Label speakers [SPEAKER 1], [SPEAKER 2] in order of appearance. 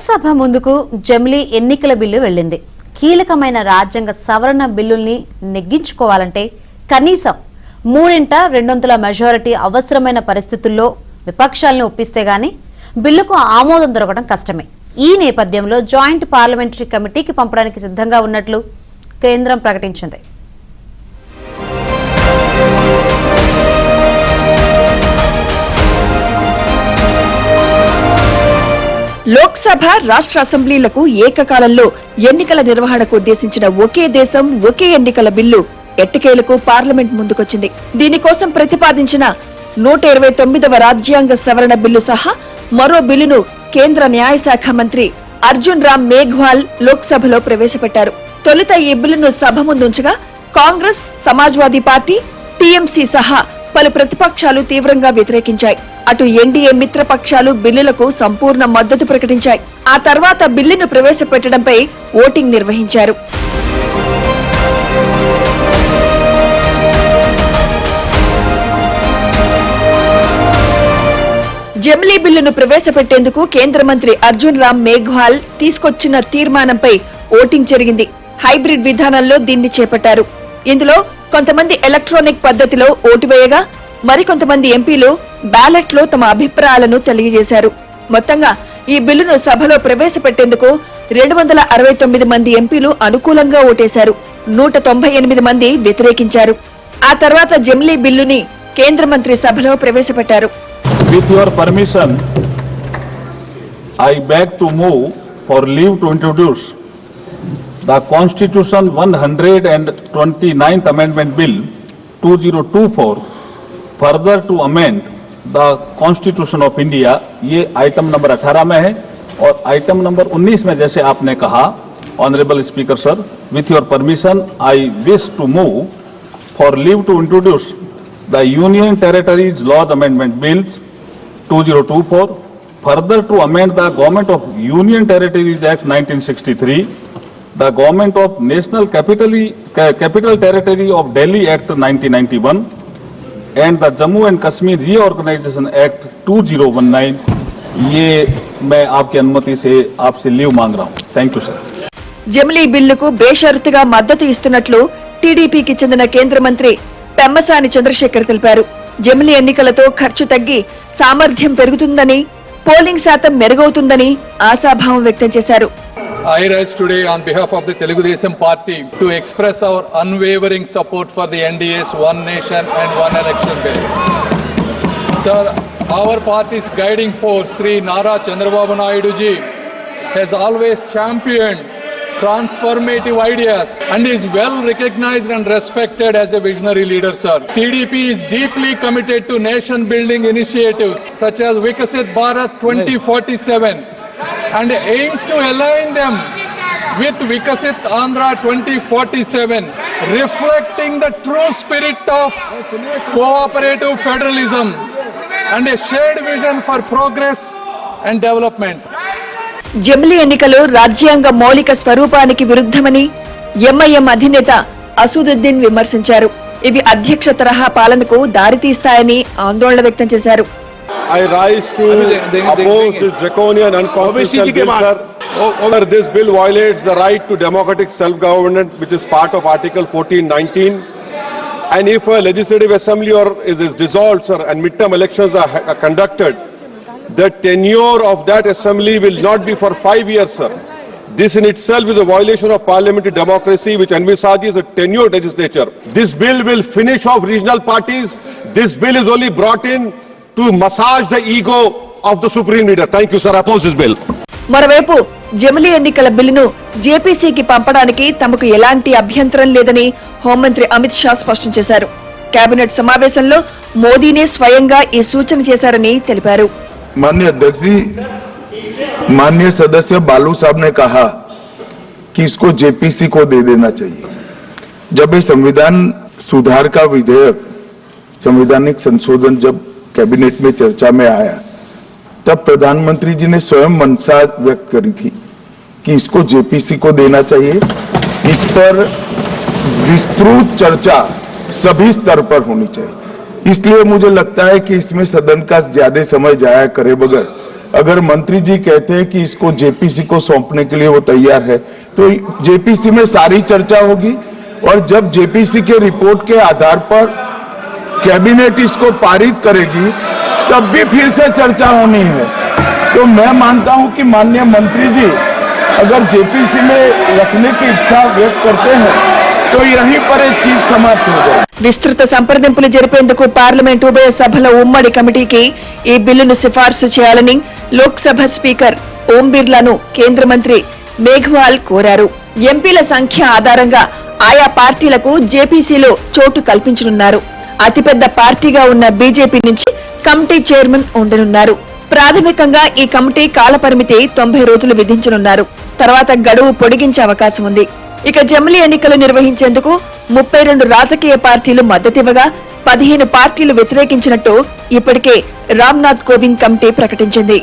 [SPEAKER 1] లోక్సభ ముందుకు జమిలీ ఎన్నికల బిల్లు వెళ్ళింది. కీలకమైన రాజ్యాంగ సవరణ బిల్లుల్ని నెగ్గించుకోవాలంటే కనీసం 3/2 మెజారిటీ అవసరమైన పరిస్థితుల్లో విపక్షాలను ఒప్పిస్తే గానీ బిల్లుకు ఆమోదం దొరకడం కష్టమే. ఈ నేపథ్యంలో జాయింట్ పార్లమెంటరీ కమిటీకి పంపడానికి సిద్ధంగా ఉన్నట్లు కేంద్రం ప్రకటించింది.
[SPEAKER 2] లోక్సభ రాష్ట్ర అసెంబ్లీలకు ఏకకాలంలో ఎన్నికల నిర్వహణకు ఉద్దేశించిన ఒకే దేశం ఒకే ఎన్నికల బిల్లు ఎట్టకేలకు పార్లమెంట్ ముందుకొచ్చింది. దీనికోసం ప్రతిపాదించిన 129వ రాజ్యాంగ సవరణ బిల్లు సహా మరో బిల్లును కేంద్ర న్యాయశాఖ మంత్రి అర్జున్ రామ్ మేఘ్వాల్ లోక్సభలో ప్రవేశపెట్టారు. తొలుత ఈ బిల్లును సభ ముందుంచగా కాంగ్రెస్, సమాజ్వాదీ పార్టీ, టీఎంసీ సహా పలు ప్రతిపక్షాలు తీవ్రంగా వ్యతిరేకించాయి. అటు ఎన్డీఏ మిత్రపక్షాలు బిల్లులకు సంపూర్ణ మద్దతు ప్రకటించాయి. ఆ తర్వాత బిల్లును ప్రవేశపెట్టడంపై ఓటింగ్ నిర్వహించారు. జమిలీ బిల్లును ప్రవేశపెట్టేందుకు కేంద్ర మంత్రి అర్జున్ రామ్ మేఘ్వాల్ తీసుకొచ్చిన తీర్మానంపై ఓటింగ్ జరిగింది. హైబ్రిడ్ విధానంలో దీన్ని చేపట్టారు. ఇందులో కొంతమంది ఎలక్ట్రానిక్ పద్ధతిలో ఓటు వేయగా మరికొంతమంది ఎంపీలు బ్యాలెట్ లో తమ అభిప్రాయాలను తెలియజేశారు. మొత్తంగా ఈ బిల్లును సభలో ప్రవేశపెట్టేందుకు 269 మంది ఎంపీలు అనుకూలంగా ఓటేశారు. 198 మంది వ్యతిరేకించారు. ఆ తర్వాత జమిలీ బిల్లుని కేంద్ర మంత్రి సభలో ప్రవేశపెట్టారు.
[SPEAKER 3] With your permission, I beg to move for leave to introduce the Constitution 129th Amendment Bill 2024 further to amend the Constitution of India. ये आइटम नंबर 18 में है और आइटम नंबर 19 में जैसे आपने कहा honourable speaker sir, with your permission I wish to move for leave to introduce the Union Territories Laws Amendment Bills 2024 further to amend the Government of Union Territories Act 1963, the Government of National Capital Territory of Delhi Act 1991 and the Jammu and Kashmir Reorganization Act 2019. ये मैं आपकी अनुमति से आपसे leave मांग रहा हूँ. Thank you sir.
[SPEAKER 2] జమిలీ బిల్లుకు బేషరతుగా మద్దతు ఇస్తున్నట్లు టీడీపీకి చెందిన కేంద్ర మంత్రి పెమ్మసాని చంద్రశేఖర్ తెలిపారు. జమిలీ ఎన్నికలతో ఖర్చు తగ్గి సామర్థ్యం పెరుగుతుందని, పోలింగ్ శాతం మెరుగవుతుందని ఆశాభావం వ్యక్తం చేశారు.
[SPEAKER 4] I rise today on behalf of the Telugu Desam Party to express our unwavering support for the NDA's One Nation and One Election bill. Sir, our party's guiding force, Sri Nara Chandrababu Naidu ji, has always championed transformative ideas and is well recognized and respected as a visionary leader, sir. TDP is deeply committed to nation building initiatives such as Vikasit Bharat 2047 and aims to align them with Vikasit Andhra 2047, reflecting the true spirit of cooperative federalism and a shared vision for progress and development.
[SPEAKER 2] జమిలీ ఎన్నికలు రాజ్యాంగ మౌలిక స్వరూపానికి విరుద్ధమని MIM అధినేత అసదుద్దీన్ విమర్శించారు. ఇవి అధ్యక్ష తరహా పాలనకు దారితీస్తాయని ఆందోళన వ్యక్తం చేశారు.
[SPEAKER 5] I rise to oppose this draconian unconstitutional bill, sir. This bill violates the right to democratic self-government, which is part of Article 1419. And if a legislative assembly is dissolved, sir, and midterm elections are conducted, the tenure of that assembly will not be for 5 years, sir. This in itself is a violation of parliamentary democracy, which envisages a tenured legislature. This bill will finish off regional parties. This bill is only brought in to massage the ego of the supreme leader. Thank you, sir. I oppose this bill.
[SPEAKER 2] మరోవైపు జమిలీ ఎన్నికల బిల్లును జేపీసీకి పంపడానికి తమకు ఎలాంటి అభ్యంతరం లేదని హోంమంత్రి అమిత్ షా స్పష్టం చేశారు. కేబినెట్ సమావేశంలో మోదీనే స్వయంగా ఈ సూచన చేశారని తెలిపారు.
[SPEAKER 6] माननीय अध्यक्ष जी, माननीय सदस्य बालू साहब ने कहा कि इसको जेपीसी को दे देना चाहिए. जब ये संविधान सुधार का विधेयक, संवैधानिक संशोधन जब कैबिनेट में चर्चा में आया, तब प्रधानमंत्री जी ने स्वयं मंशा व्यक्त करी थी कि इसको जेपीसी को देना चाहिए. इस पर विस्तृत चर्चा सभी स्तर पर होनी चाहिए. इसलिए मुझे लगता है कि इसमें सदन का ज्यादा समय जाया करे बगैर अगर मंत्री जी कहते हैं कि इसको जेपीसी को सौंपने के लिए वो तैयार है, तो जेपीसी में सारी चर्चा होगी और जब जेपीसी के रिपोर्ट के आधार पर कैबिनेट इसको पारित करेगी तब भी फिर से चर्चा होनी है। तो मैं मानता हूं कि माननीय मंत्री जी अगर जेपीसी में रखने की इच्छा व्यक्त करते हैं तो यहीं पर एक चीज समाप्त हो जाए।
[SPEAKER 2] విస్తృత సంప్రదింపులు జరిపేందుకు పార్లమెంట్ ఉభయ సభల ఉమ్మడి కమిటీకి ఈ బిల్లును సిఫార్సు చేయాలని లోక్సభ స్పీకర్ ఓం బిర్లాను కేంద్ర మంత్రి మేఘ్వాల్ కోరారు. ఎంపీల సంఖ్య ఆధారంగా ఆయా పార్టీలకు జేపీసీలో చోటు కల్పించనున్నారు. అతిపెద్ద పార్టీగా ఉన్న బీజేపీ నుంచి కమిటీ చైర్మన్ ఉండనున్నారు. ప్రాథమికంగా ఈ కమిటీ కాలపరిమితి 90 రోజులు విధించనున్నారు. తర్వాత గడువు పొడిగించే అవకాశం ఉంది. ఇక జమిలీ ఎన్నికలు నిర్వహించేందుకు 32 రాజకీయ పార్టీలు మద్దతివ్వగా 15 పార్టీలు వ్యతిరేకించినట్టు ఇప్పటికే రామ్నాథ్ కోవింద్ కమిటీ ప్రకటించింది.